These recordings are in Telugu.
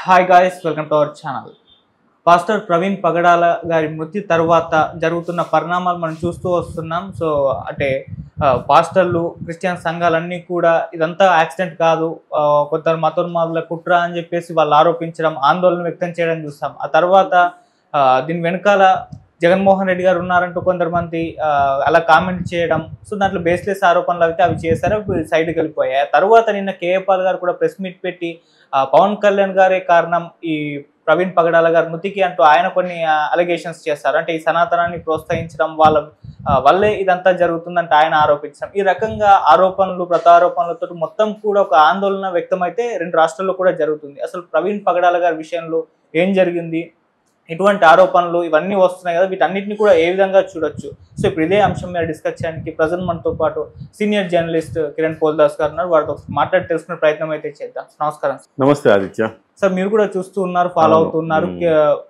Hi guys, welcome to our channel. Pastor Praveen Pagadala గారి మృతి తర్వాత జరుగుతున్న పరిణామాలు మనం చూస్తూ వస్తున్నాం. సో అంటే పాస్టర్లు, క్రిస్టియన్ సంఘాలన్నీ కూడా ఇదంతా యాక్సిడెంట్ కాదు, కొందరు మతోన్మాదుల కుట్ర అని చెప్పేసి వాళ్ళు ఆరోపించడం, ఆందోళన వ్యక్తం చేయడం చూస్తాం. ఆ తర్వాత దీని వెనకాల జగన్మోహన్ రెడ్డి గారు ఉన్నారంటూ కొందరుమంది అలా కామెంట్ చేయడం. సో దాంట్లో బేస్లెస్ ఆరోపణలు అయితే అవి చేశారు, సైడ్కి వెళ్ళిపోయాయి. తర్వాత నిన్న కేఏ పాల్ గారు కూడా ప్రెస్ మీట్ పెట్టి పవన్ కళ్యాణ్ గారే కారణం ఈ ప్రవీణ్ పగడాల గారి మృతికి అంటూ ఆయన కొన్ని అలిగేషన్స్ చేస్తారు. అంటే ఈ సనాతనాన్ని ప్రోత్సహించడం వల్లే ఇదంతా జరుగుతుందంటే ఆయన ఆరోపించడం. ఈ రకంగా ఆరోపణలు, ప్రతారోపణలతో మొత్తం కూడా ఒక ఆందోళన వ్యక్తమైతే 2 రాష్ట్రాల్లో కూడా జరుగుతుంది. అసలు ప్రవీణ్ పగడాల గారి విషయంలో ఏం జరిగింది, ఇటువంటి ఆరోపణలు ఇవన్నీ వస్తున్నాయి కదా, వీటన్నిటిని కూడా ఏ విధంగా చూడొచ్చు. సో ఇప్పుడు ఇదే అంశం మీద డిస్కస్ చేయడానికి ప్రజెంట్ మనతో పాటు సీనియర్ జర్నలిస్ట్ కిరణ్ పోల్దాస్ గారు ఉన్నారు. వారితో మాట్లాడి తెలుసుకునే ప్రయత్నం అయితే చేద్దాం. నమస్కారం. నమస్తే ఆదిత్య. సార్, మీరు కూడా చూస్తూ ఉన్నారు, ఫాలో అవుతున్నారు.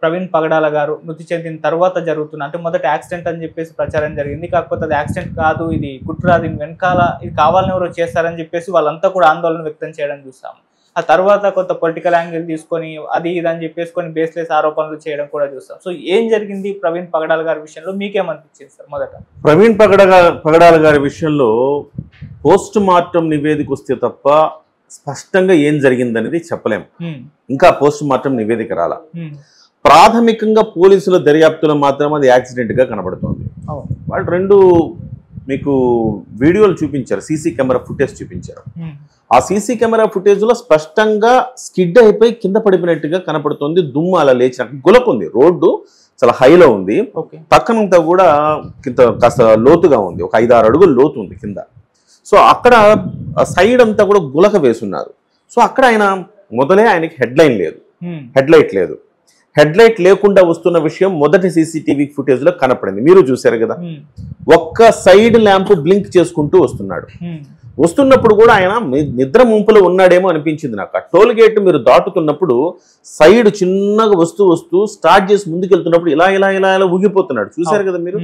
ప్రవీణ్ పగడాల గారు మృతి చెందిన తర్వాత జరుగుతున్న, అంటే మొదట యాక్సిడెంట్ అని చెప్పేసి ప్రచారం జరిగింది. కాకపోతే అది యాక్సిడెంట్ కాదు, ఇది కుట్ర, దీని వెనకాల ఇది కావాలని ఎవరో చేస్తారని చెప్పేసి వాళ్ళంతా కూడా ఆందోళన వ్యక్తం చేయడం చూస్తాము. ఆ తర్వాత కొంత పొలిటికల్ యాంగిల్ తీసుకొని అది ఇదని చెప్పేసి కొన్ని బేస్లెస్ ఆరోపణలు చేయడం కూడా చూస్తాం. సో ఏం జరిగింది ప్రవీణ్ పగడాల గారి విషయంలో, మీకేమనిపించింది సార్? మొదట ప్రవీణ్ పగడాల గారి విషయంలో పోస్ట్ మార్టం నివేదిక వస్తే తప్ప స్పష్టంగా ఏం జరిగిందనేది చెప్పలేం. ఇంకా పోస్ట్ మార్టం నివేదిక రాలా. ప్రాథమికంగా పోలీసుల దర్యాప్తులో మాత్రం అది యాక్సిడెంట్ గా కనబడుతోంది. వాళ్ళు 2 మీకు వీడియోలు చూపించారు, సీసీ కెమెరా ఫుటేజ్ చూపించారు. ఆ సీసీ కెమెరా ఫుటేజ్ లో స్పష్టంగా స్కిడ్ అయిపోయి కింద పడిపోయినట్టుగా కనపడుతుంది. దుమ్ము అలా లేచినట్టు గులకుంది. రోడ్డు చాలా హైలో ఉంది, పక్కనంతా కూడా కాస్త లోతుగా ఉంది, ఒక 5-6 అడుగులు లోతు ఉంది కింద. సో అక్కడ సైడ్ అంతా కూడా గులక వేసున్నారు. సో అక్కడ ఆయన మొదలే ఆయనకి హెడ్లైట్ లేదు. హెడ్లైట్ లేకుండా వస్తున్న విషయం మొదటి సీసీటీవీ ఫుటేజ్ లో కనపడింది. మీరు చూశారు కదా, ఒక్క సైడ్ ల్యాంప్ బ్లింక్ చేసుకుంటూ వస్తున్నప్పుడు కూడా ఆయన నిద్ర ముంపులో ఉన్నాడేమో అనిపించింది నాకు. ఆ టోల్ గేట్ మీరు దాటుతున్నప్పుడు సైడ్ చిన్నగా వస్తూ స్టార్ట్ చేసి ముందుకెళ్తున్నప్పుడు ఇలా ఊగిపోతున్నాడు. చూశారు కదా మీరు.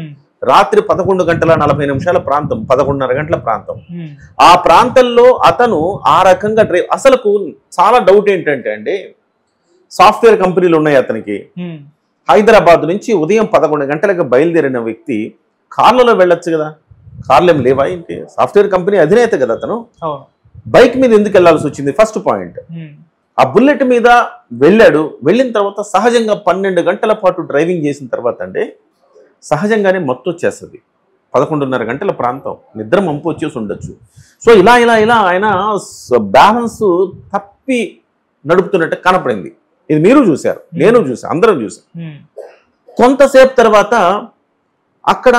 రాత్రి 11:40 ప్రాంతం, 11:30 గంటల ప్రాంతం. ఆ ప్రాంతంలో అతను ఆ రకంగా డ్రైవ్. అసలుకు చాలా డౌట్ ఏంటంటే అండి, సాఫ్ట్వేర్ కంపెనీలు ఉన్నాయి అతనికి. హైదరాబాద్ నుంచి ఉదయం 11 గంటలకు బయలుదేరిన వ్యక్తి కార్లలో వెళ్ళొచ్చు కదా, కార్లు ఏం లేవా ఏంటి? సాఫ్ట్వేర్ కంపెనీ అధినేత కదా అతను. బైక్ మీద ఎందుకు వెళ్లాల్సి వచ్చింది? First point. ఆ బుల్లెట్ మీద వెళ్ళిన తర్వాత సహజంగా 12 గంటల పాటు డ్రైవింగ్ చేసిన తర్వాత అండి సహజంగానే మత్తు వచ్చేస్తుంది. 11:30 గంటల ప్రాంతం, నిద్ర మంపు వచ్చేసి ఉండొచ్చు. సో ఇలా ఆయన బ్యాలెన్స్ తప్పి నడుపుతున్నట్టు కనపడింది. ఇది మీరు చూశారు, నేను చూసాను, అందరం చూసాం. కొంతసేపు తర్వాత అక్కడ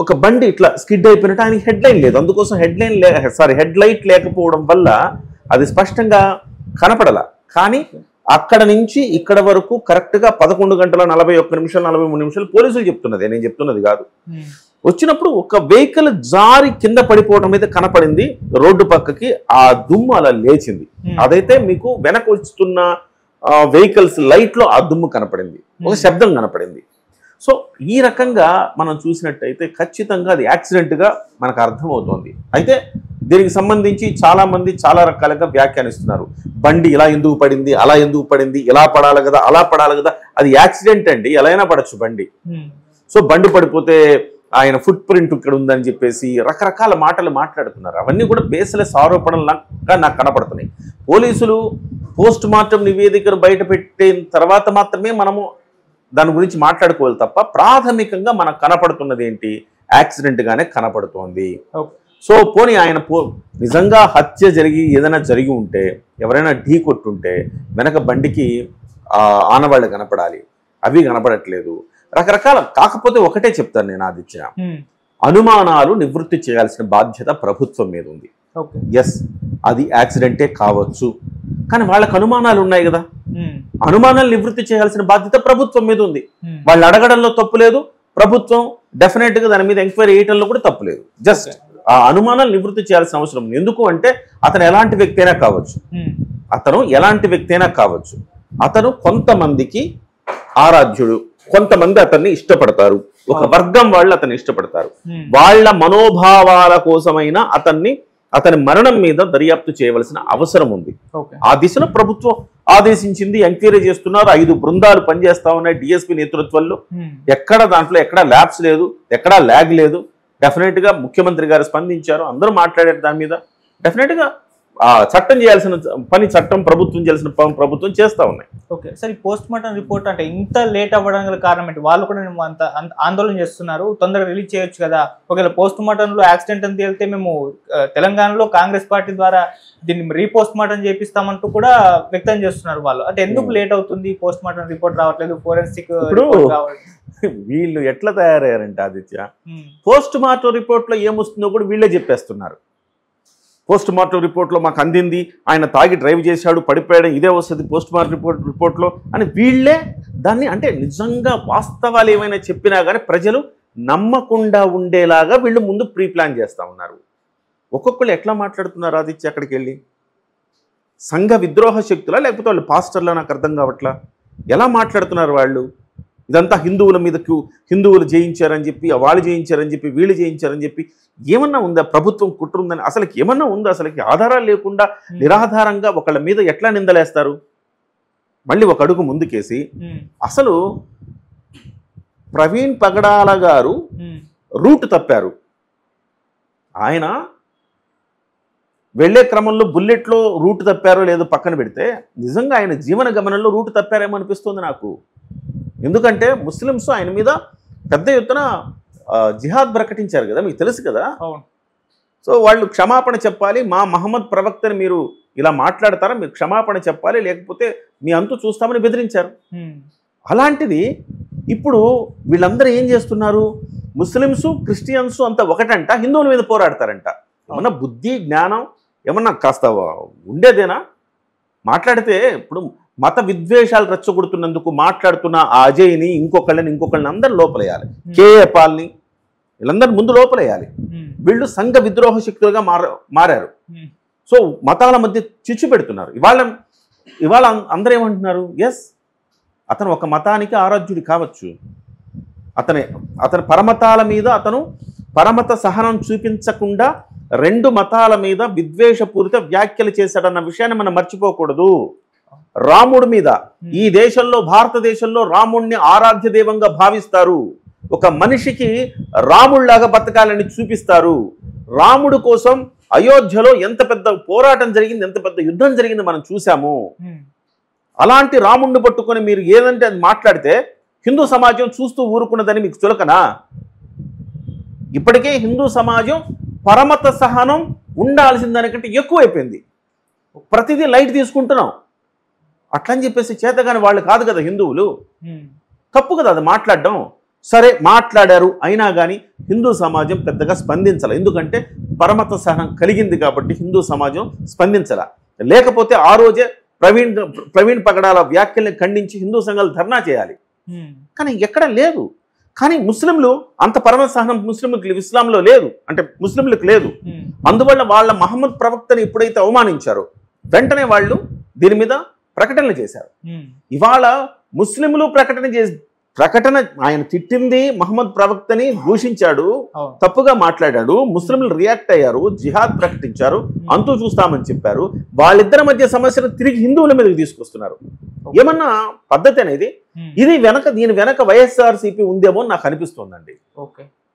ఒక బండి ఇట్లా స్కిడ్ అయిపోయినట్టు, ఆయనకి హెడ్లైన్ లేదు. అందుకోసం హెడ్లైట్ లేకపోవడం వల్ల అది స్పష్టంగా కనపడల. కానీ అక్కడ నుంచి ఇక్కడ వరకు కరెక్ట్గా 11:41 43 పోలీసులు చెప్తున్నది, నేను చెప్తున్నది కాదు. వచ్చినప్పుడు ఒక వెహికల్ జారి కింద పడిపోవడం అయితే కనపడింది రోడ్డు పక్కకి. ఆ దుమ్ము అలా లేచింది. అదైతే మీకు వెనక వస్తున్న వెహికల్స్ లైట్ లో ఆ దుమ్ము కనపడింది, ఒక శబ్దం కనపడింది. సో ఈ రకంగా మనం చూసినట్టయితే ఖచ్చితంగా అది యాక్సిడెంట్ గా మనకు అర్థమవుతోంది. అయితే దీనికి సంబంధించి చాలా మంది చాలా రకాలుగా వ్యాఖ్యానిస్తున్నారు. బండి ఇలా ఎందుకు పడింది, అలా ఎందుకు పడింది, ఇలా పడాలి కదా, అలా పడాలి కదా, అది యాక్సిడెంట్ అండి, ఎలా అయినా పడచ్చు బండి. సో బండి పడిపోతే ఆయన ఫుట్ ప్రింట్ ఇక్కడ ఉందని చెప్పేసి రకరకాల మాటలు మాట్లాడుతున్నారు. అవన్నీ కూడా బేస్లెస్ ఆరోపణలుగా నాకు కనపడుతున్నాయి. పోలీసులు పోస్ట్ మార్టం నివేదికను బయట పెట్టిన తర్వాత మాత్రమే మనము దాని గురించి మాట్లాడుకోవాలి తప్ప ప్రాథమికంగా మనకు కనపడుతున్నది ఏంటి, యాక్సిడెంట్ గానే కనపడుతోంది. సో పోనీ ఆయన నిజంగా హత్య ఏదైనా జరిగి ఉంటే, ఎవరైనా ఢీ కొట్టుంటే వెనక బండికి ఆనవాళ్ళు కనపడాలి, అవి కనపడట్లేదు. రకరకాల. కాకపోతే ఒకటే చెప్తాను నేను ఆదిత్య, అనుమానాలు నివృత్తి చేయాల్సిన బాధ్యత ప్రభుత్వం మీద ఉంది. ఎస్, అది యాక్సిడెంటే కావచ్చు, కానీ వాళ్ళకు అనుమానాలు ఉన్నాయి కదా, అనుమానాలు నివృత్తి చేయాల్సిన బాధ్యత ప్రభుత్వం మీద ఉంది. వాళ్ళు అడగడంలో తప్పు లేదు, ప్రభుత్వం డెఫినెట్ గా దాని మీద ఎంక్వైరీ చేయడంలో కూడా తప్పు లేదు. జస్ట్ ఆ అనుమానాలు నివృత్తి చేయాల్సిన అవసరం ఉంది. ఎందుకు అంటే అతను ఎలాంటి వ్యక్తి అయినా కావచ్చు, అతను కొంతమందికి ఆరాధ్యుడు, కొంతమంది అతన్ని ఇష్టపడతారు, ఒక వర్గం వాళ్ళు అతన్ని ఇష్టపడతారు. వాళ్ళ మనోభావాల కోసమైనా అతని మరణం మీద దర్యాప్తు చేయవలసిన అవసరం ఉంది. ఆ దిశలో ప్రభుత్వం ఆదేశించింది, ఎంక్వైరీ చేస్తున్నారు. 5 బృందాలు పనిచేస్తా ఉన్నాయి డిఎస్పీ నేతృత్వంలో. ఎక్కడ దాంట్లో ఎక్కడా ల్యాబ్స్ లేదు, ఎక్కడా ల్యాగ్ లేదు. డెఫినెట్గా ముఖ్యమంత్రి గారు స్పందించారు, అందరూ మాట్లాడారు దాని మీద. డెఫినెట్గా చట్టం చేయాల్సిన పని చట్టం, ప్రభుత్వం చేయాల్సిన ప్రభుత్వం చేస్తూ ఉన్నాయి. ఓకే సార్, ఈ పోస్ట్ మార్టం రిపోర్ట్ అంటే ఇంత లేట్ అవ్వడం గల కారణం ఏంటి? వాళ్ళు కూడా మేము అంత ఆందోళన చేస్తున్నారు, తొందరగా రిలీజ్ చేయొచ్చు కదా. ఒకవేళ పోస్ట్ మార్టంలో యాక్సిడెంట్ అని తేలితే మేము తెలంగాణలో కాంగ్రెస్ పార్టీ ద్వారా దీన్ని రీపోస్ట్ మార్టం చేపిస్తామంటూ కూడా వ్యక్తం చేస్తున్నారు వాళ్ళు. అంటే ఎందుకు లేట్ అవుతుంది, పోస్ట్ మార్టం రిపోర్ట్ రావట్లేదు, ఫోరెన్సిక్ వీళ్ళు ఎట్లా తయారయ్యారంటే ఆదిత్య, పోస్ట్ మార్టం రిపోర్ట్లో ఏమొస్తుందో కూడా వీళ్ళే చెప్పేస్తున్నారు. పోస్ట్ మార్టం రిపోర్ట్లో మాకు అందింది, ఆయన తాగి డ్రైవ్ చేశాడు, పడిపోయాడు, ఇదే వస్తుంది పోస్ట్ మార్టం రిపోర్ట్లో అని వీళ్ళే దాన్ని, అంటే నిజంగా వాస్తవాలు ఏమైనా చెప్పినా కానీ ప్రజలు నమ్మకుండా ఉండేలాగా వీళ్ళు ముందు ప్రీ ప్లాన్ చేస్తూ ఉన్నారు. ఒక్కొక్కళ్ళు ఎట్లా మాట్లాడుతున్నారు ఆదిత్య, అక్కడికి వెళ్ళి సంఘ విద్రోహ శక్తులా లేకపోతే వాళ్ళు పాస్టర్లా నాకు అర్థం కావట్లా. ఎలా మాట్లాడుతున్నారు వాళ్ళు? ఇదంతా హిందువుల మీదకు, హిందువులు జయించారని చెప్పి, వాళ్ళు జయించారని చెప్పి, వీళ్ళు జయించారని చెప్పి ఏమన్నా ఉందా? ప్రభుత్వం కుట్ర ఉందని అసలుకి ఏమన్నా ఉందా? అసలుకి ఆధారాలు లేకుండా నిరాధారంగా ఒకళ్ళ మీద ఎట్లా నిందలేస్తారు? మళ్ళీ ఒక అడుగు ముందుకేసి అసలు ప్రవీణ్ పగడాల గారు రూట్ తప్పారు. ఆయన వెళ్లే క్రమంలో బుల్లెట్లో రూట్ తప్పారో లేదో పక్కన పెడితే నిజంగా ఆయన జీవన గమనంలో రూట్ తప్పారేమో అనిపిస్తుంది నాకు. ఎందుకంటే ముస్లిమ్స్ ఆయన మీద పెద్ద ఎత్తున జిహాద్ ప్రకటించారు కదా, మీకు తెలుసు కదా. సో వాళ్ళు క్షమాపణ చెప్పాలి, మా మహమ్మద్ ప్రవక్తని మీరు ఇలా మాట్లాడతారా, మీరు క్షమాపణ చెప్పాలి, లేకపోతే మీ అంతు చూస్తామని బెదిరించారు. అలాంటిది ఇప్పుడు వీళ్ళందరూ ఏం చేస్తున్నారు? ముస్లిమ్స్ క్రిస్టియన్స్ అంతా ఒకటంట, హిందువుల మీద పోరాడతారంట. ఏమన్నా బుద్ధి జ్ఞానం ఏమన్నా కాస్త ఉండేదేనా? మాట్లాడితే ఇప్పుడు మత విద్వేషాలు రెచ్చగొడుతున్నందుకు మాట్లాడుతున్న ఆ అజయ్ని, ఇంకొకళ్ళని అందరు లోపలేయాలి. కేఏ పాల్ని వీళ్ళందరూ ముందు లోపలేయాలి. వీళ్ళు సంఘ విద్రోహ శక్తులుగా మారారు. సో మతాల మధ్య చిచ్చు పెడుతున్నారు. ఇవాళ అందరూ ఏమంటున్నారు? ఎస్, అతను ఒక మతానికి ఆరాధ్యుడి కావచ్చు, అతని పరమతాల మీద అతను పరమత సహనం చూపించకుండా 2 మతాల మీద విద్వేషపూరిత వ్యాఖ్యలు చేశాడన్న విషయాన్ని మనం మర్చిపోకూడదు. రాముడి మీద ఈ దేశంలో, భారతదేశంలో రాముడిని ఆరాధ్య దైవంగా భావిస్తారు. ఒక మనిషికి రాముడిలాగా బతకాలని చూపిస్తారు. రాముడు కోసం అయోధ్యలో ఎంత పెద్ద పోరాటం జరిగింది, ఎంత పెద్ద యుద్ధం జరిగింది మనం చూసాము. అలాంటి రాముడిని పట్టుకొని మీరు ఏదంటే అది మాట్లాడితే హిందూ సమాజం చూస్తూ ఊరుకున్నదని మీకు చులకనా? ఇప్పటికే హిందూ సమాజం పరమత సహనం ఉండాల్సిన దానికంటే ఎక్కువైపోయింది. ప్రతిదీ లైట్ తీసుకుంటున్నాం. అట్లని చెప్పేసి చేతగాని వాళ్ళు కాదు కదా హిందువులు. తప్పు కదా అది మాట్లాడడం. సరే మాట్లాడారు, అయినా కానీ హిందూ సమాజం పెద్దగా స్పందించాలి. ఎందుకంటే పరమత సహనం కలిగింది కాబట్టి హిందూ సమాజం స్పందించాల. లేకపోతే ఆ రోజే ప్రవీణ్ పగడాల వ్యాఖ్యల్ని ఖండించి హిందూ సంఘాలు ధర్నా చేయాలి. కానీ ఎక్కడ లేదు. కానీ ముస్లింలు అంత పరమత సహనం ముస్లింలకు ఇస్లాంలో లేదు, అంటే ముస్లింలకు లేదు. అందువల్ల వాళ్ళ మహమ్మద్ ప్రవక్తని ఎప్పుడైతే అవమానించారో వెంటనే వాళ్ళు దీని మీద ప్రకటనలు చేశారు. ఇవాళ ముస్లింలు ప్రకటన ఆయన తిట్టింది మహమ్మద్ ప్రవక్తని దూషించాడు, తప్పుగా మాట్లాడాడు. ముస్లింలు రియాక్ట్ అయ్యారు, జిహాద్ ప్రకటించారు, అంతూ చూస్తామని చెప్పారు. వాళ్ళిద్దరి మధ్య సమస్యను తిరిగి హిందువుల మీదకి తీసుకొస్తున్నారు. ఏమన్నా పద్ధతి అనేది? దీని వెనక వైఎస్ఆర్సీపీ ఉందేమో నాకు అనిపిస్తోందండి.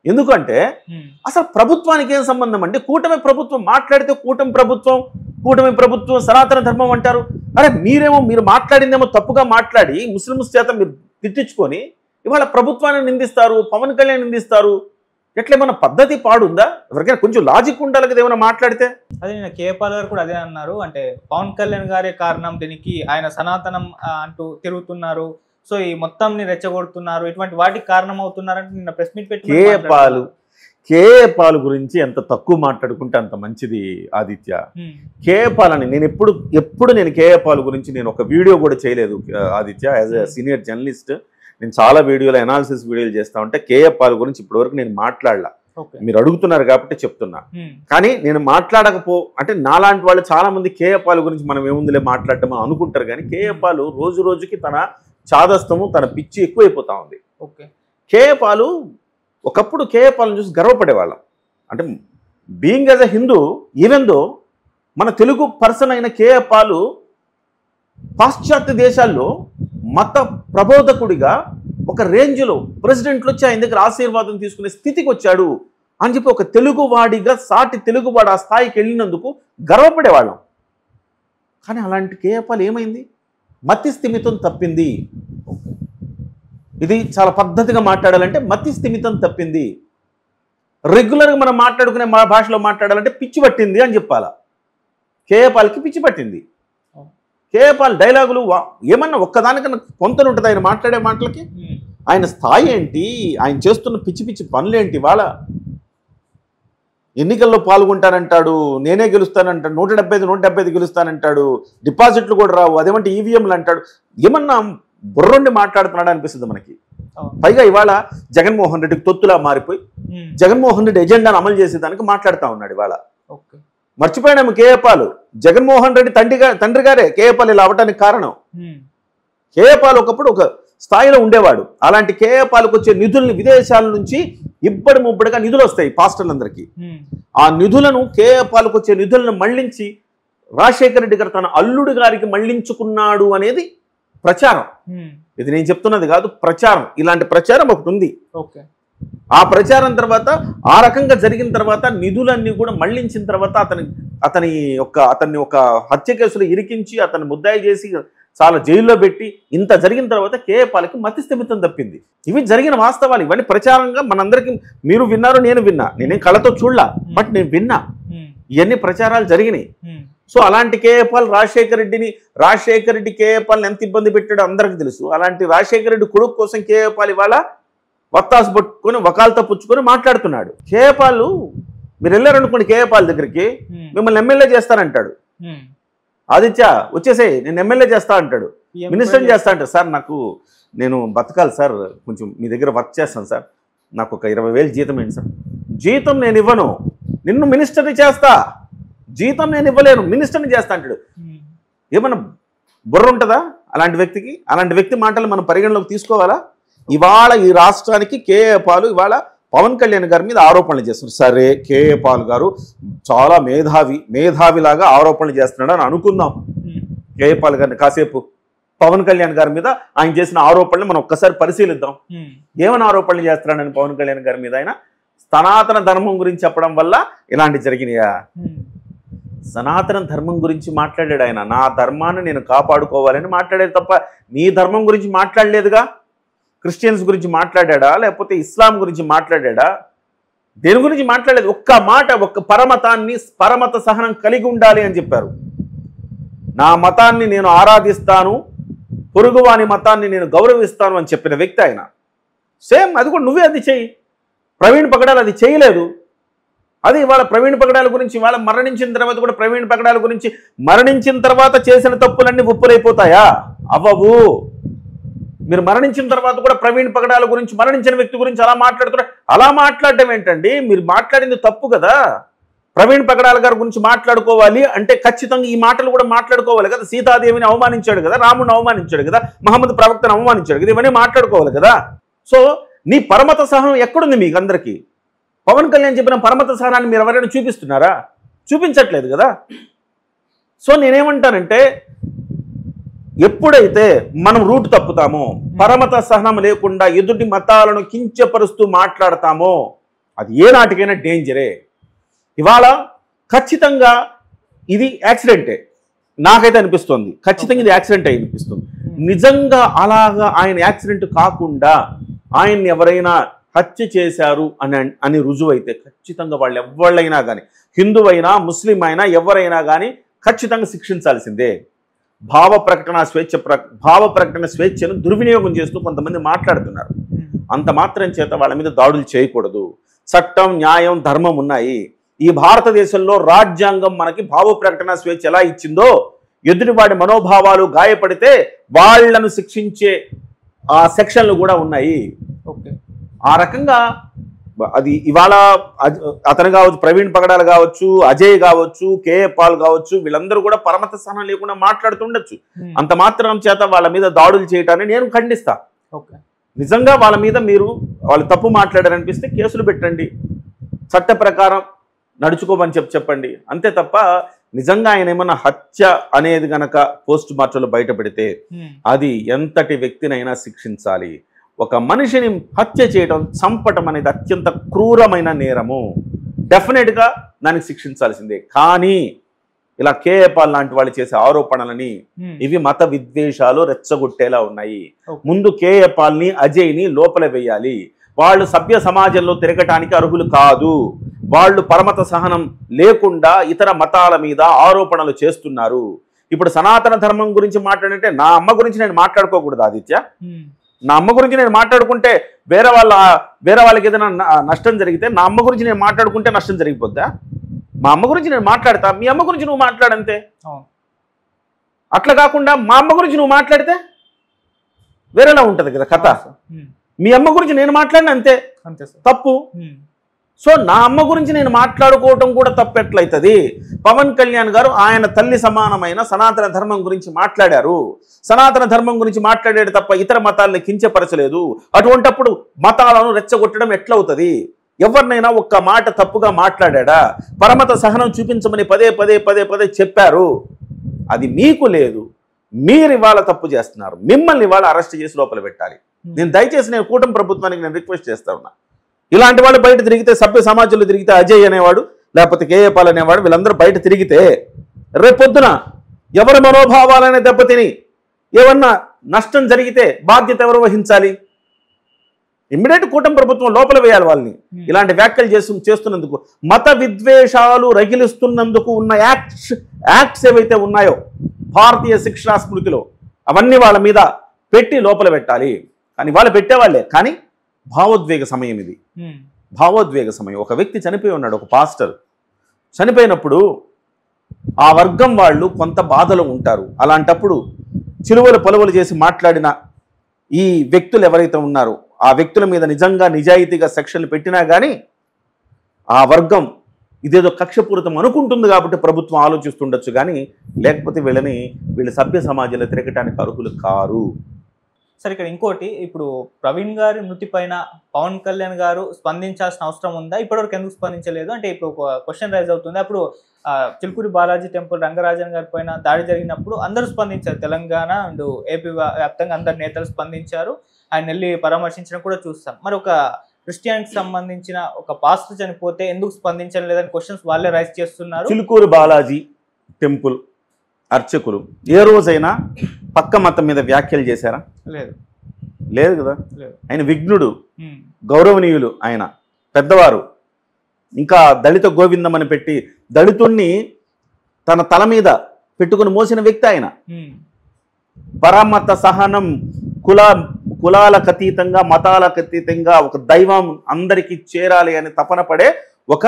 ఎందుకంటే అసలు ప్రభుత్వానికి ఏం సంబంధం అండి? కూటమి ప్రభుత్వం మాట్లాడితే కూటమి ప్రభుత్వం సనాతన ధర్మం అంటారు. అరే మీరు మాట్లాడిందేమో తప్పుగా మాట్లాడి ముస్లిమ్స్ చేత మీరు తిట్టించుకొని ఇవాళ ప్రభుత్వాన్ని నిందిస్తారు, పవన్ కళ్యాణ్ నిందిస్తారు. ఎట్లేమన్నా పద్ధతి పాడుందా? ఎవరికైనా కొంచెం లాజిక్ ఉండాలి కదా ఏమైనా మాట్లాడితే. అదే నేను కేపాల్ గారు కూడా అదే అన్నారు. అంటే పవన్ కళ్యాణ్ గారే కారణం దీనికి, ఆయన సనాతనం అంటూ తిరుగుతున్నారు, సో ఈ మొత్తంని రెచ్చగొడుతున్నారు, ఇటువంటి వాటికి కారణం అవుతున్నారంటే నిన్న ప్రెస్ మీట్ పెట్టి కేఏ పాల్ గురించి ఎంత తక్కువ మాట్లాడుకుంటే అంత మంచిది ఆదిత్య. కేఏ పాల్ అని నేను ఎప్పుడు నేను కేఏ పాల్ గురించి నేను ఒక వీడియో కూడా చేయలేదు Aditya. As a senior journalist నేను చాలా వీడియోలు అనాలిసిస్ వీడియోలు చేస్తా ఉంటే కేఏ పాల్ గురించి ఇప్పటివరకు నేను మాట్లాడలా. మీరు అడుగుతున్నారు కాబట్టి చెప్తున్నా. కానీ నేను అంటే నాలాంటి వాళ్ళు చాలా మంది కేఏ పాల్ గురించి మనం ఏముందిలే మాట్లాడటమో అనుకుంటారు. కానీ కేఏ పాల్ రోజు రోజుకి తన చాదస్తము, తన పిచ్చి ఎక్కువైపోతా ఉంది. కేఏ పాల్ ఒకప్పుడు కేఏ పాల్ని చూసి గర్వపడేవాళ్ళం. అంటే being as a Hindu, even though మన తెలుగు పర్సన్ అయిన కేఏ పాల్ పాశ్చాత్య దేశాల్లో మత ప్రబోధకుడిగా ఒక రేంజ్లో ప్రెసిడెంట్లు వచ్చి ఆయన దగ్గర ఆశీర్వాదం తీసుకునే స్థితికి వచ్చాడు అని చెప్పి ఒక తెలుగువాడిగా సాటి తెలుగువాడు ఆ స్థాయికి వెళ్ళినందుకు గర్వపడేవాళ్ళం. కానీ అలాంటి కేపాలు ఏమైంది? మతి స్థిమితం తప్పింది. ఇది చాలా పద్ధతిగా మాట్లాడాలంటే మతి స్థిమితం తప్పింది. రెగ్యులర్గా మనం మాట్లాడుకునే మా భాషలో మాట్లాడాలంటే పిచ్చి పట్టింది అని చెప్పాలా. కేపాలకి పిచ్చి పట్టింది. కేపాల్ డైలాగులు ఏమన్నా ఒక్కదానికన్నా పొంతన ఉంటుంది ఆయన మాట్లాడే మాటలకి. ఆయన స్థాయి ఏంటి, ఆయన చేస్తున్న పిచ్చి పిచ్చి పనులేంటి? వాళ్ళ ఎన్నికల్లో పాల్గొంటానంటాడు, నేనే గెలుస్తానంటాడు, 175 గెలుస్తానంటాడు, డిపాజిట్లు కూడా రావు, అదేమంటే ఈవీఎంలు అంటాడు. ఏమన్నా బుర్రండి మాట్లాడుతున్నాడు అనిపిస్తుంది మనకి. పైగా ఇవాళ జగన్మోహన్ రెడ్డికి తొత్తులా మారిపోయి జగన్మోహన్ రెడ్డి ఎజెండాను అమలు చేసేదానికి మాట్లాడుతూ ఉన్నాడు ఇవాళ. మర్చిపోయాము కేఏపాల్, జగన్మోహన్ రెడ్డి తండ్రి గారే కేఏపాల్ ఇలా అవ్వటానికి కారణం. కేఏపాల్ ఒకప్పుడు ఒక స్థాయిలో ఉండేవాడు. అలాంటి కేఏపాల్కి వచ్చే నిధుల్ని విదేశాల నుంచి ఇబ్బడి ముబ్బడిగా నిధులు వస్తాయి పాస్టర్లందరికీ. ఆ నిధులను కేఏపాల్కి వచ్చే నిధులను మళ్లించి రాజశేఖర రెడ్డి గారు తన అల్లుడు గారికి మళ్లించుకున్నాడు అనేది ప్రచారం. ఇది నేను చెప్తున్నది కాదు, ప్రచారం. ఇలాంటి ప్రచారం ఒకటి ఉంది. ఆ ప్రచారం తర్వాత ఆ రకంగా జరిగిన తర్వాత నిధులన్నీ కూడా మళ్లించిన తర్వాత అతన్ని ఒక హత్య కేసులో ఇరికించి అతన్ని ముద్దాయి చేసి చాలా జైల్లో పెట్టి ఇంత జరిగిన తర్వాత కేఏపాల్కి మతి స్థిమితం తప్పింది. ఇవి జరిగిన వాస్తవాలు. ఇవన్నీ ప్రచారంగా మనందరికీ మీరు విన్నారు, నేను విన్నా. నేనేం కళ్ళతో చూడలా, బట్ నేను విన్నా. ఇవన్నీ ప్రచారాలు జరిగినాయి. సో అలాంటి కేఏపాల్ రాజశేఖర రెడ్డి కేఏపాల్ని ఎంత ఇబ్బంది పెట్టాడో అందరికీ తెలుసు. అలాంటి రాజశేఖర రెడ్డి కొడుకు కోసం కేఏపాల్ ఇవాళ వత్తాసు పట్టుకొని వకాలతో పుచ్చుకొని మాట్లాడుతున్నాడు. కేఏపాల్ మీరు వెళ్ళారనుకోండి కేఏపాల్ దగ్గరికి, మిమ్మల్ని ఎమ్మెల్యే చేస్తానంటాడు. ఆదిత్య వచ్చేసే నేను ఎమ్మెల్యే చేస్తా అంటాడు, మినిస్టర్ చేస్తా అంటాడు. సార్ నేను బతకాలి సార్, కొంచెం మీ దగ్గర వర్క్ చేస్తాను సార్, నాకు ఒక 20,000 జీతం ఏంటి సార్? జీతం నేను ఇవ్వను, నిన్ను మినిస్టర్ని చేస్తా. జీతం నేను ఇవ్వలేను, మినిస్టర్ని చేస్తా అంటాడు. ఏమన్నా బుర్ర ఉంటుందా అలాంటి వ్యక్తికి? అలాంటి వ్యక్తి మాటలు మనం పరిగణలోకి తీసుకోవాలా? ఇవాళ ఈ రాష్ట్రానికి కేఏపాల్ ఇవాళ పవన్ కళ్యాణ్ గారి మీద ఆరోపణలు చేస్తున్నారు. సరే, కేఏపాల్ గారు చాలా మేధావిలాగా ఆరోపణలు చేస్తున్నాడు అని అనుకుందాం. కేఏపాల్ గారిని కాసేపు పవన్ కళ్యాణ్ గారి మీద ఆయన చేసిన ఆరోపణలు మనం ఒక్కసారి పరిశీలిద్దాం. ఏమైనా ఆరోపణలు చేస్తున్నాడని పవన్ కళ్యాణ్ గారి మీద ఆయన సనాతన ధర్మం గురించి చెప్పడం వల్ల ఇలాంటి జరిగినాయా? సనాతన ధర్మం గురించి మాట్లాడాడు ఆయన. నా ధర్మాన్ని నేను కాపాడుకోవాలని మాట్లాడేది తప్ప నీ ధర్మం గురించి మాట్లాడలేదుగా. క్రిస్టియన్స్ గురించి మాట్లాడా, లేకపోతే ఇస్లాం గురించి మాట్లాడా? దేని గురించి మాట్లాడలేదు. ఒక్క మాట, ఒక్క పరమత సహనం కలిగి ఉండాలి అని చెప్పారు. నా మతాన్ని నేను ఆరాధిస్తాను, పొరుగువాని మతాన్ని నేను గౌరవిస్తాను అని చెప్పిన వ్యక్తి ఆయన. సేమ్ అది కూడా నువ్వే అది చెయ్యి. ప్రవీణ్ పగడాల్ అది చేయలేదు. అది ఇవాళ ప్రవీణ్ పగడాల గురించి ఇవాళ మరణించిన తర్వాత కూడా ప్రవీణ్ పగడాల గురించి మరణించిన తర్వాత చేసిన తప్పులన్నీ ఉప్పులైపోతాయా? అవ్వవు. మీరు మరణించిన తర్వాత కూడా ప్రవీణ్ పగడాల గురించి, మరణించిన వ్యక్తి గురించి అలా మాట్లాడుతున్నారు. అలా మాట్లాడటం ఏంటండి? మీరు మాట్లాడింది తప్పు కదా. ప్రవీణ్ పగడాల గారి గురించి మాట్లాడుకోవాలి అంటే ఖచ్చితంగా ఈ మాటలు కూడా మాట్లాడుకోవాలి కదా. సీతాదేవిని అవమానించాడు కదా, రాముడిని అవమానించాడు కదా, మహమ్మద్ ప్రవక్తను అవమానించాడు కదా, ఇవన్నీ మాట్లాడుకోవాలి కదా. సో నీ పరమత సహనం ఎక్కడుంది మీకు అందరికీ? పవన్ కళ్యాణ్ చెప్పిన పరమత సహనాన్ని మీరు ఎవరైనా చూపిస్తున్నారా? చూపించట్లేదు కదా. సో నేనేమంటానంటే, ఎప్పుడైతే మనం రూట్ తప్పుతామో, పరమత సహనం లేకుండా ఎదుటి మతాలను కించపరుస్తూ మాట్లాడతామో అది ఏ నాటికైనా డేంజరే. ఇవాళ ఖచ్చితంగా ఇది యాక్సిడెంటే నాకైతే అనిపిస్తుంది. ఖచ్చితంగా ఇది యాక్సిడెంట్ అయి అనిపిస్తుంది. నిజంగా అలాగా ఆయన యాక్సిడెంట్ కాకుండా ఆయన్ని ఎవరైనా హత్య చేశారు అని రుజువు అయితే ఖచ్చితంగా వాళ్ళు ఎవరైనా కానీ, హిందువైనా ముస్లిం అయినా ఎవరైనా కానీ ఖచ్చితంగా శిక్షించాల్సిందే. భావ ప్రకటన స్వేచ్ఛను దుర్వినియోగం చేస్తూ కొంతమంది మాట్లాడుతున్నారు. అంత మాత్రం చేత వాళ్ళ మీద దాడులు చేయకూడదు. చట్టం, న్యాయం, ధర్మం ఉన్నాయి. ఈ భారతదేశంలో రాజ్యాంగం మనకి భావ ప్రకటన స్వేచ్ఛ ఎలా ఇచ్చిందో, ఎదుటివాడి మనోభావాలు గాయపడితే వాళ్లను శిక్షించే ఆ సెక్షన్లు కూడా ఉన్నాయి. ఆ రకంగా అది ఇవాళ అతను కావచ్చు, ప్రవీణ్ పగడాల్ కావచ్చు, అజయ్ కావచ్చు, కేఏపాల్ కావచ్చు, వీళ్ళందరూ కూడా పరమత సహనం లేకుండా మాట్లాడుతుండొచ్చు. అంత మాత్రం చేత వాళ్ళ మీద దాడులు చేయటాన్ని నేను ఖండిస్తా. నిజంగా వాళ్ళ మీద వాళ్ళు తప్పు మాట్లాడారనిపిస్తే కేసులు పెట్టండి. చట్ట ప్రకారం నడుచుకోమని చెప్పండి అంతే తప్ప నిజంగా ఆయన ఏమన్నా హత్య అనేది గనక పోస్ట్ మార్టంలో బయటపెడితే అది ఎంతటి వ్యక్తినైనా శిక్షించాలి. ఒక మనిషిని హత్య చేయడం, చంపటం అనేది అత్యంత క్రూరమైన నేరము. డెఫినెట్గా దానికి శిక్షించాల్సిందే. కానీ ఇలా కేఏ పాల్ లాంటి వాళ్ళు చేసే ఆరోపణలని ఇవి మత విద్వేషాలు రెచ్చగొట్టేలా ఉన్నాయి. ముందు కేఏ పాల్ని, అజయ్ని లోపల వేయాలి. వాళ్ళు సభ్య సమాజంలో తిరగటానికి అర్హులు కాదు. వాళ్ళు పరమత సహనం లేకుండా ఇతర మతాల మీద ఆరోపణలు చేస్తున్నారు. ఇప్పుడు సనాతన ధర్మం గురించి మాట్లాడంటే నా అమ్మ గురించి నేను మాట్లాడుకోకూడదు ఆదిత్య. నా అమ్మ గురించి నేను మాట్లాడుకుంటే వేరే వాళ్ళకి ఏదైనా నష్టం జరిగితే నా అమ్మ గురించి నేను మాట్లాడుకుంటే నష్టం జరిగిపోద్దా? మా అమ్మ గురించి నేను మాట్లాడతా, మీ అమ్మ గురించి నువ్వు మాట్లాడంతే. అట్లా కాకుండా మా అమ్మ గురించి నువ్వు మాట్లాడితే వేరేలా ఉంటది కదా కథ. మీ అమ్మ గురించి నేను మాట్లాడిన అంతే తప్పు. సో నా అమ్మ గురించి నేను మాట్లాడుకోవటం కూడా తప్పు ఎట్లయితుంది? పవన్ కళ్యాణ్ గారు ఆయన తల్లి సమానమైన సనాతన ధర్మం గురించి మాట్లాడారు. సనాతన ధర్మం గురించి మాట్లాడాడు తప్ప ఇతర మతాలను కించపరచలేదు. అటువంటప్పుడు మతాలను రెచ్చగొట్టడం ఎట్లవుతుంది? ఎవరినైనా ఒక్క మాట తప్పుగా మాట్లాడా? పరమత సహనం చూపించమని పదే పదే పదే పదే చెప్పారు. అది మీకు లేదు. మీరు ఇవాళ తప్పు చేస్తున్నారు. మిమ్మల్ని ఇవాళ అరెస్ట్ చేసి లోపల పెట్టాలి. దయచేసి నేను కూటమి ప్రభుత్వానికి నేను రిక్వెస్ట్ చేస్తా ఉన్నా. ఇలాంటి వాళ్ళు బయట తిరిగితే, సభ్య సమాజంలో తిరిగితే, అజయ్ అనేవాడు లేకపోతే కేఏ పాల్ అనేవాడు వీళ్ళందరూ బయట తిరిగితే రేపొద్దున ఎవరి మనోభావాలనే దెబ్బతిని ఏమన్నా నష్టం జరిగితే బాధ్యత ఎవరు వహించాలి? ఇమ్మీడియట్ కూటమి ప్రభుత్వం లోపల వేయాలి వాళ్ళని. ఇలాంటి వ్యాఖ్యలు చేస్తున్నందుకు, మత విద్వేషాలు రగిలిస్తున్నందుకు ఉన్న యాక్ట్స్ ఏవైతే ఉన్నాయో భారతీయ శిక్షా స్మృతిలో అవన్నీ వాళ్ళ మీద పెట్టి లోపల పెట్టాలి. కానీ వాళ్ళు పెట్టేవాళ్ళే. కానీ భావోద్వేగ సమయం ఇది. భావోద్వేగ సమయం. ఒక వ్యక్తి చనిపోయి ఉన్నాడు, ఒక పాస్టర్ చనిపోయినప్పుడు ఆ వర్గం వాళ్ళు కొంత బాధలో ఉంటారు. అలాంటప్పుడు చిలువలు పొలవలు చేసి మాట్లాడిన ఈ వ్యక్తులు ఎవరైతే ఉన్నారో ఆ వ్యక్తుల మీద నిజంగా నిజాయితీగా సెక్షన్లు పెట్టినా కానీ ఆ వర్గం ఇదేదో కక్షపూరితం అనుకుంటుంది కాబట్టి ప్రభుత్వం ఆలోచిస్తుండొచ్చు. కానీ లేకపోతే వీళ్ళు సభ్య సమాజంలో తిరగటానికి అర్హులు కారు. సరే, ఇక్కడ ఇంకోటి, ఇప్పుడు ప్రవీణ్ గారి మృతి పైన పవన్ కళ్యాణ్ గారు స్పందించాల్సిన అవసరం ఉందా? ఇప్పటివరకు ఎందుకు స్పందించలేదు అంటే ఇప్పుడు ఒక క్వశ్చన్ రైజ్ అవుతుంది. అప్పుడు చిలుకూరి బాలాజీ టెంపుల్ రంగరాజన్ గారి పైన దాడి జరిగినప్పుడు అందరూ స్పందించారు. తెలంగాణ అండ్ ఏపీ వ్యాప్తంగా అందరు నేతలు స్పందించారు. ఆయన వెళ్ళి పరామర్శించడం కూడా చూస్తాం. మరి ఒక క్రిస్టియానికి సంబంధించిన ఒక పాస్టర్ చనిపోతే ఎందుకు స్పందించడం లేదని క్వశ్చన్స్ వాళ్ళే రైజ్ చేస్తున్నారు. చిలుకూరి బాలాజీ టెంపుల్ అర్చకులు ఏ రోజైనా పక్క మతం మీద వ్యాఖ్యలు చేశారా? లేదు కదా. ఆయన విఘ్నుడు, గౌరవనీయులు, ఆయన పెద్దవారు. ఇంకా దళిత గోవిందం అని పెట్టి దళితుణ్ణి తన తల మీద పెట్టుకుని మోసిన వ్యక్తి ఆయన. పరమత సహనం, కులాలకు అతీతంగా, మతాలకు అతీతంగా ఒక దైవం అందరికీ చేరాలి అని తపన పడే ఒక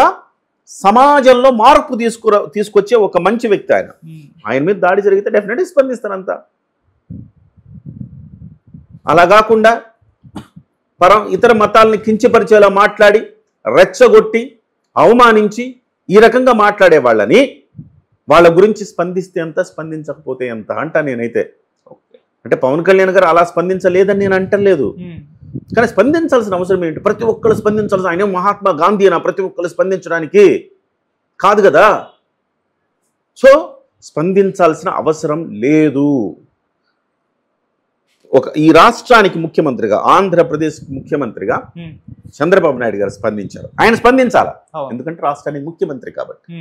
సమాజంలో మార్పు తీసుకొచ్చే ఒక మంచి వ్యక్తి ఆయన. ఆయన మీద దాడి జరిగితే డెఫినెట్గా స్పందిస్తారంతా. అలా కాకుండా ఇతర మతాలని కించపరిచేలా మాట్లాడి రెచ్చగొట్టి అవమానించి ఈ రకంగా మాట్లాడే వాళ్ళని వాళ్ళ గురించి స్పందిస్తే ఎంత, స్పందించకపోతే ఎంత అంట నేనైతే. అంటే పవన్ కళ్యాణ్ గారు అలా స్పందించలేదని నేను అంటలేదు. కానీ స్పందించాల్సిన అవసరం ఏంటి? ప్రతి ఒక్కరు స్పందించాల్సిన, ఆయన మహాత్మా గాంధీ అయినా ప్రతి ఒక్కరు స్పందించడానికి కాదు కదా. సో స్పందించాల్సిన అవసరం లేదు. ఈ రాష్ట్రానికి ముఖ్యమంత్రిగా, ఆంధ్రప్రదేశ్ ముఖ్యమంత్రిగా చంద్రబాబు నాయుడు గారు స్పందించారు. ఆయన స్పందించాలా, ఎందుకంటే రాష్ట్రానికి ముఖ్యమంత్రి కాబట్టి.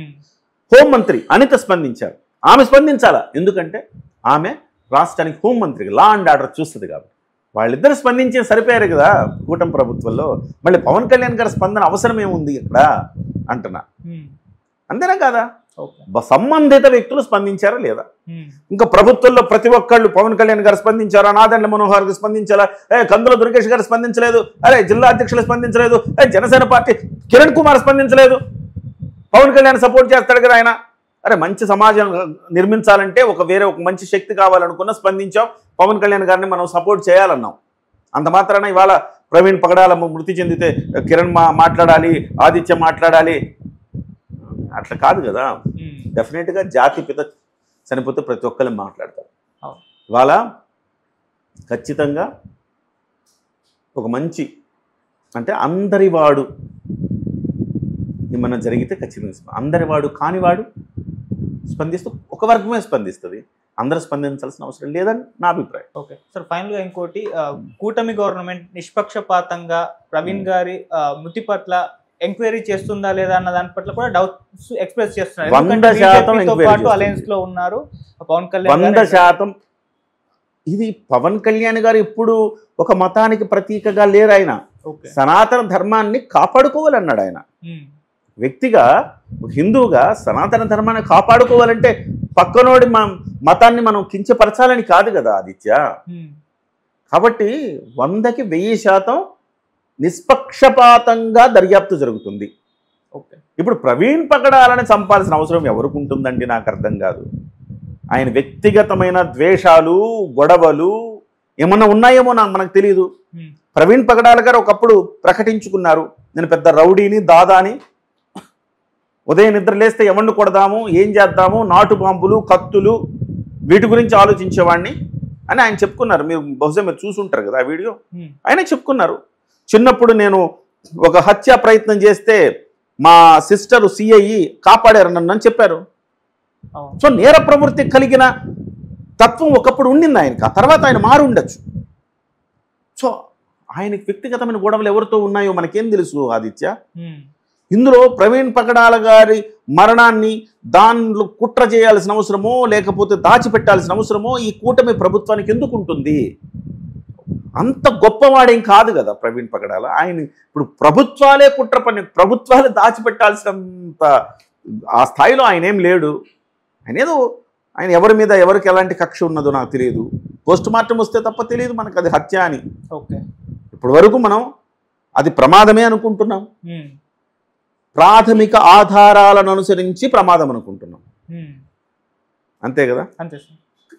హోంమంత్రి అనిత స్పందించారు, ఆమె స్పందించాలా, ఎందుకంటే ఆమె రాష్ట్రానికి హోంమంత్రిగా లా అండ్ ఆర్డర్ చూస్తుంది కాబట్టి. వాళ్ళిద్దరు స్పందించే సరిపోయారు కదా కూటమి ప్రభుత్వంలో. మళ్ళీ పవన్ కళ్యాణ్ గారి స్పందన అవసరం ఏముంది ఇక్కడ అంటున్నా. అంతేనా కాదా? సంబంధిత వ్యక్తులు స్పందించారా లేదా? ఇంకా ప్రభుత్వంలో ప్రతి ఒక్కళ్ళు పవన్ కళ్యాణ్ గారు స్పందించారా, నాదెండ్ల మనోహర్ గారు స్పందించారా, కందుల దుర్గేష్ గారు స్పందించలేదు, అరే జిల్లా అధ్యక్షులు స్పందించలేదు, జనసేన పార్టీ కిరణ్ కుమార్ స్పందించలేదు. పవన్ కళ్యాణ్ సపోర్ట్ చేస్తాడు కదా ఆయన. అరే మంచి సమాజం నిర్మించాలంటే ఒక మంచి శక్తి కావాలనుకున్న స్పందించాం. పవన్ కళ్యాణ్ గారిని మనం సపోర్ట్ చేయాలన్నాం. అంత మాత్రాన ఇవాళ ప్రవీణ్ పగడాల మృతి చెందితే కిరణ్ మాట్లాడాలి, ఆదిత్య మాట్లాడాలి, అట్లా కాదు కదా. డెఫినెట్గా జాతి పిత చనిపోతే ప్రతి ఒక్కరు మాట్లాడతారు. ఇవాళ ఖచ్చితంగా ఒక మంచి, అంటే అందరి వాడు ఏమన్నా జరిగితే ఖచ్చితంగా అందరి కానివాడు స్పందిస్తూ ఒక వర్గమే స్పందిస్తుంది, అందరూ స్పందించాల్సిన అవసరం లేదని నా అభిప్రాయం. ఓకే సార్, ఫైనల్గా ఇంకోటి, కూటమి గవర్నమెంట్ నిష్పక్షపాతంగా ప్రవీణ్ గారి మృతి పట్ల ఎంక్వైరీ చేస్తుందా లేదా అన్న దాని పట్ల కూడా డౌట్స్ ఎక్స్ప్రెస్ చేస్తున్నారు. 100% అలయన్స్ లో ఉన్నారు పవన్ కళ్యాణ్. 100%. ఇది పవన్ కళ్యాణ్ గారు ఇప్పుడు ఒక మతానికి ప్రతీకగా లేరు. ఆయన సనాతన ధర్మాన్ని కాపాడుకోవాలన్నాడు. ఆయన వ్యక్తిగా హిందువుగా సనాతన ధర్మాన్ని కాపాడుకోవాలంటే పక్కనోడి మతాన్ని మనం కించపరచాలని కాదు కదా ఆదిత్య. కాబట్టి 100కి 1000% నిష్పక్షపాతంగా దర్యాప్తు జరుగుతుంది. ఇప్పుడు ప్రవీణ్ పగడాలని చంపాల్సిన అవసరం ఎవరికి ఉంటుందండి? నాకు అర్థం కాదు. ఆయన వ్యక్తిగతమైన ద్వేషాలు, గొడవలు ఏమన్నా ఉన్నాయేమో మనకు తెలియదు. ప్రవీణ్ పగడాల గారు ఒకప్పుడు ప్రకటించుకున్నారు, నేను పెద్ద రౌడీని, దాదాని, ఉదయం నిద్ర లేస్తే ఎవరిని కొడదాము, ఏం చేద్దాము, నాటు బాంబులు, కత్తులు, వీటి గురించి ఆలోచించేవాడిని అని ఆయన చెప్పుకున్నారు. బహుశా మీరు చూసుంటారు కదా ఆ వీడియో. ఆయన చెప్పుకున్నారు, చిన్నప్పుడు నేను ఒక హత్య ప్రయత్నం చేస్తే మా సిస్టర్ సిఐ కాపాడారు నన్ను అని చెప్పారు. సో నేర ప్రవృత్తి కలిగిన తత్వం ఒకప్పుడు ఉండింది ఆయనకి, ఆ తర్వాత ఆయన మారు ఉండొచ్చు. సో ఆయనకి వ్యక్తిగతమైన గొడవలు ఎవరితో ఉన్నాయో మనకేం తెలుసు ఆదిత్య. ఇందులో ప్రవీణ్ పగడాల గారి మరణాన్ని దానిలో కుట్ర చేయాల్సిన అవసరమో లేకపోతే దాచిపెట్టాల్సిన అవసరమో ఈ కూటమి ప్రభుత్వానికి ఎందుకు ఉంటుంది? అంత గొప్పవాడేం కాదు కదా ప్రవీణ్ పగడాల. ఆయన ఇప్పుడు ప్రభుత్వాలే కుట్ర పని, ప్రభుత్వాలే దాచిపెట్టాల్సినంత ఆ స్థాయిలో ఆయన ఏం లేడు. ఆయన ఎవరి మీద ఎవరికి ఎలాంటి కక్ష ఉన్నదో నాకు తెలియదు. పోస్ట్ మార్టం వస్తే తప్ప తెలియదు మనకు అది హత్య అని. ఇప్పటి వరకు మనం అది ప్రమాదమే అనుకుంటున్నాం, ప్రాథమిక ఆధారాలను అనుసరించి ప్రమాదం అనుకుంటున్నాం, అంతే కదా.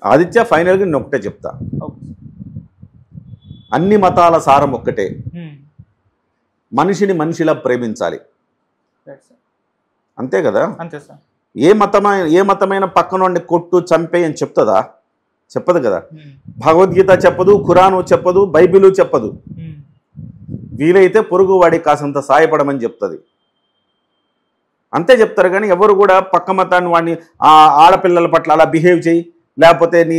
ఆదిత్య ఫైనల్గా నేను ఒకటే చెప్తా, అన్ని మతాల సారం ఒక్కటే, మనిషిని మనిషిలా ప్రేమించాలి, అంతే కదా. ఏ మతమైన పక్కనోడిని కొట్టు చంపే అని చెప్తుందా? చెప్పదు కదా. భగవద్గీత చెప్పదు, ఖురాను చెప్పదు, బైబిలు చెప్పదు. వీలైతే పొరుగు వాడికి కాసంత సాయపడమని చెప్తుంది, అంతే చెప్తారు. కానీ ఎవరు కూడా పక్క మతాన్ని వాడిని ఆడపిల్లల పట్ల అలా బిహేవ్ చేయి, లేకపోతే నీ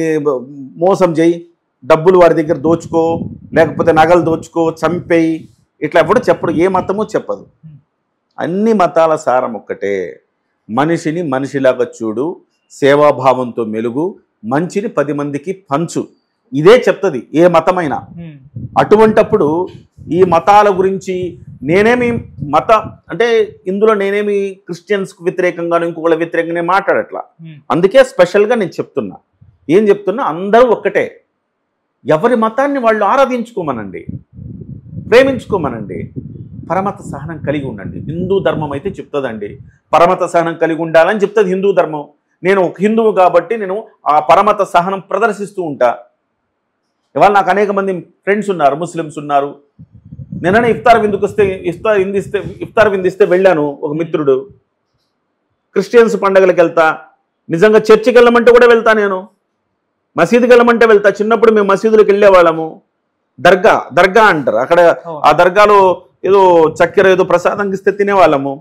మోసం చేయి, డబ్బులు వాడి దగ్గర దోచుకో, లేకపోతే నగలు దోచుకో, చంపేయి, ఇట్లా ఎప్పుడు చెప్పడు. ఏ మతము చెప్పదు. అన్ని మతాల సారం ఒక్కటే, మనిషిని మనిషిలాగా చూడు, సేవాభావంతో మెలుగు, మంచిని 10 మందికి పంచు, ఇదే చెప్తుంది ఏ మతమైనా. అటువంటప్పుడు ఈ మతాల గురించి నేనేమి అంటే ఇందులో నేనేమి క్రిస్టియన్స్కు వ్యతిరేకంగాను ఇంకొకళ్ళ వ్యతిరేకంగానే మాట్లాడట్లా. అందుకే స్పెషల్గా నేను చెప్తున్నా, ఏం చెప్తున్నా, అందరూ ఒక్కటే. ఎవరి మతాన్ని వాళ్ళు ఆరాధించుకోమనండి, ప్రేమించుకోమనండి, పరమత సహనం కలిగి ఉండండి. హిందూ ధర్మం అయితే చెప్తుందండి పరమత సహనం కలిగి ఉండాలని చెప్తుంది హిందూ ధర్మం. నేను ఒక హిందువు కాబట్టి నేను ఆ పరమత సహనం ప్రదర్శిస్తూ ఉంటా. ఇవాళ నాకు అనేక మంది ఫ్రెండ్స్ ఉన్నారు, ముస్లిమ్స్ ఉన్నారు. నిన్ననే ఇఫ్తార్ విందిస్తే వెళ్ళాను, ఒక మిత్రుడు. క్రిస్టియన్స్ పండుగలకు వెళ్తా, నిజంగా చర్చికి వెళ్ళమంటే కూడా వెళ్తా, నేను మసీదుకి వెళ్ళమంటే వెళ్తా. చిన్నప్పుడు మేము మసీదులకు వెళ్ళేవాళ్ళము. దర్గా అంటారు, అక్కడ ఆ దర్గాలో ఏదో చక్కెర ఏదో ప్రసాదం ఇస్తే తినేవాళ్ళము.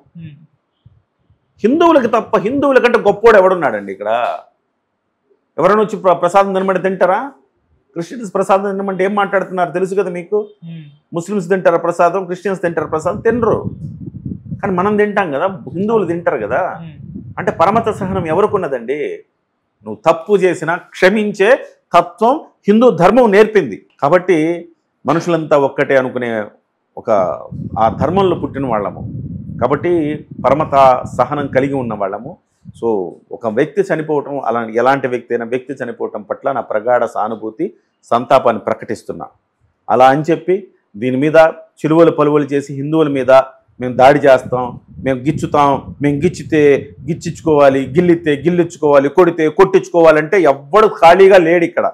హిందువులకి తప్ప, హిందువుల కంటే గొప్పోడు ఎవడున్నాడండి ఇక్కడ? ఎవరైనా వచ్చి ప్రసాదం తినమంటే తింటారా? క్రిస్టియన్స్ ప్రసాదం తినమంటే ఏం మాట్లాడుతున్నారు తెలుసు కదా మీకు. ముస్లిమ్స్ తింటారా ప్రసాదం, క్రిస్టియన్స్ తింటారా ప్రసాదం? తినరు. కానీ మనం తింటాం కదా, హిందువులు తింటారు కదా. అంటే పరమత సహనం ఎవరికి ఉన్నదండి? నువ్వు తప్పు చేసినా క్షమించే తత్వం హిందూ ధర్మం నేర్పింది. కాబట్టి మనుషులంతా ఒక్కటే అనుకునే ఆ ధర్మంలో పుట్టిన వాళ్ళము. కాబట్టి పరమత సహనం కలిగి ఉన్న వాళ్ళము. సో ఒక వ్యక్తి చనిపోవటం, ఎలాంటి వ్యక్తి చనిపోవటం పట్ల నా ప్రగాఢ సానుభూతి, సంతాపాన్ని ప్రకటిస్తున్నా. అలా అని చెప్పి దీని మీద చిలువలు పలువలు చేసి హిందువుల మీద మేము దాడి చేస్తాం, మేము గిచ్చుతాం, మేము గిచ్చితే గిచ్చించుకోవాలి, గిల్లితే గిల్లించుకోవాలి, కొడితే కొట్టించుకోవాలంటే ఎవ్వడు ఖాళీగా లేడు ఇక్కడ.